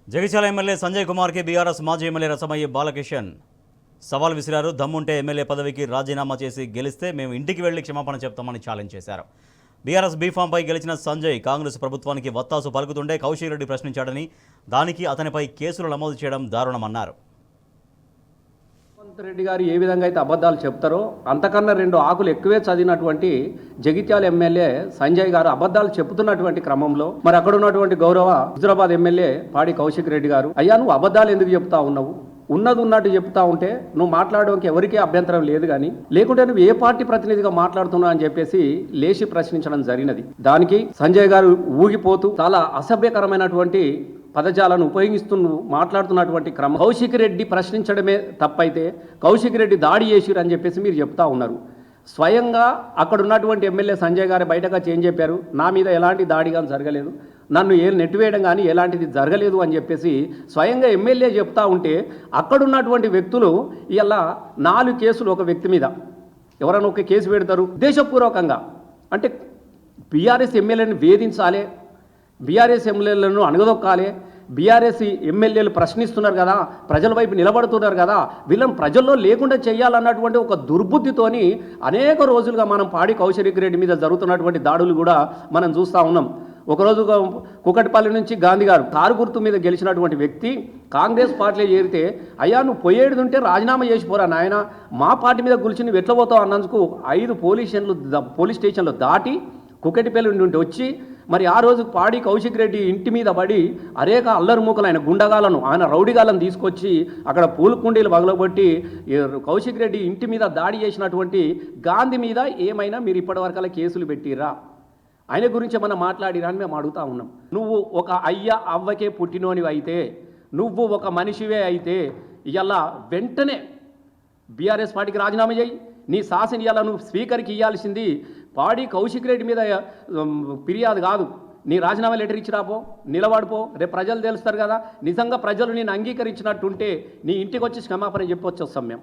Jagtial MLA Sanjay కుమార్కి BRS మాజీ MLA Rasamayya Balakishan సవాల్ విసిరారు. దమ్ముంటే ఎమ్మెల్యే పదవికి రాజీనామా చేసి గెలిస్తే మేము ఇంటికి వెళ్లి క్షమాపణ చెప్తామని ఛాలెంజ్ చేశారు. బీఆర్ఎస్ బీఫామ్పై గెలిచిన సంజయ్ కాంగ్రెస్ ప్రభుత్వానికి వత్తాసు పలుకుతుండే కౌశిక్ రెడ్డి ప్రశ్నించాడని, దానికి అతనిపై కేసులు నమోదు చేయడం దారుణమన్నారు. రేవంత్ రెడ్డి గారు ఏ విధంగా అయితే అబద్ధాలు చెప్తారో అంతకన్నా 2 ఆకులు ఎక్కువే చదివినటువంటి జగిత్యాల ఎమ్మెల్యే సంజయ్ గారు అబద్ధాలు చెప్తున్నటువంటి క్రమంలో మరి అక్కడ ఉన్నటువంటి గౌరవ హుజురాబాద్ ఎమ్మెల్యే పాడి కౌశిక్ రెడ్డి గారు, అయ్యా నువ్వు అబద్ధాలు ఎందుకు చెప్తా ఉన్నావు, ఉన్నది ఉన్నట్టు చెప్తా ఉంటే నువ్వు మాట్లాడడానికి ఎవరికీ అభ్యంతరం లేదు, కానీ లేకుంటే నువ్వు ఏ పార్టీ ప్రతినిధిగా మాట్లాడుతున్నావు అని చెప్పేసి లేచి ప్రశ్నించడం జరిగినది. దానికి సంజయ్ గారు ఊగిపోతూ చాలా అసభ్యకరమైనటువంటి పదజాలను మాట్లాడుతున్నటువంటి క్రమం. కౌశిక్ రెడ్డి ప్రశ్నించడమే తప్పైతే కౌశిక్ రెడ్డి దాడి చేసిరు అని చెప్పేసి మీరు చెప్తా ఉన్నారు. స్వయంగా అక్కడ ఉన్నటువంటి ఎమ్మెల్యే సంజయ్ గారు బయటగా ఏం చెప్పారు, నా మీద ఎలాంటి దాడి కానీ జరగలేదు, నన్ను నెట్టివేయడం కానీ ఎలాంటిది జరగలేదు అని చెప్పేసి స్వయంగా ఎమ్మెల్యే చెప్తా ఉంటే అక్కడున్నటువంటి వ్యక్తులు ఇలా 4 కేసులు ఒక వ్యక్తి మీద ఎవరైనా ఒక కేసు పెడతారు ఉద్దేశపూర్వకంగా. అంటే బీఆర్ఎస్ ఎమ్మెల్యేని వేధించాలి, బీఆర్ఎస్ ఎమ్మెల్యేలను అణగదొక్కాలి, బీఆర్ఎస్ ఎమ్మెల్యేలు ప్రశ్నిస్తున్నారు కదా, ప్రజల వైపు నిలబడుతున్నారు కదా, వీళ్ళని ప్రజల్లో లేకుండా చేయాలన్నటువంటి ఒక దుర్బుద్ధితోని అనేక రోజులుగా మనం పాడి కౌశిక్ రెడ్డి మీద జరుగుతున్నటువంటి దాడులు కూడా మనం చూస్తూ ఉన్నాం. ఒకరోజు కుకట్పల్లి నుంచి గాంధీ గారు కారు గుర్తు మీద గెలిచినటువంటి వ్యక్తి కాంగ్రెస్ పార్టీలో చేరితే, అయ్యా నువ్వు పోయేడుంటే రాజీనామా చేసిపోరా నాయన, మా పార్టీ మీద గురించి నువ్వు ఎట్లా పోతావు అన్నందుకు 5 పోలీస్ స్టేషన్లు దాటి కుకట్పల్లి నుండి వచ్చి మరి ఆ రోజు పాడి కౌశిక్ రెడ్డి ఇంటి మీద పడి అనేక అల్లరిమూకలు ఆయన గుండగాలను ఆయన రౌడీగాలను తీసుకొచ్చి అక్కడ పూలకుండీలు పగలగొట్టి కౌశిక్ రెడ్డి ఇంటి మీద దాడి చేసినటువంటి గాంధీ మీద ఏమైనా మీరు ఇప్పటివరకల్లా కేసులు పెట్టిరా, ఆయన గురించి ఏమన్నా మాట్లాడిరా అని మేము అడుగుతా ఉన్నాం. నువ్వు ఒక అవ్వకే పుట్టినోనివి అయితే, నువ్వు ఒక మనిషివే అయితే ఇవాళ వెంటనే బీఆర్ఎస్ పార్టీకి రాజీనామా చేయి. నీ శాసన ఇవాళ నువ్వు స్పీకర్కి ఇవ్వాల్సింది పాడి కౌశిక్ రెడ్డి మీద ఫిర్యాదు కాదు, నీ రాజీనామా లెటర్ ఇచ్చి రాపో, నిలబడిపో, రేపు ప్రజలు తెలుస్తారు కదా, నిజంగా ప్రజలు నేను అంగీకరించినట్టుంటే నీ ఇంటికి వచ్చి క్షమాపణ చెప్పొచ్చు వస్తాం మేము.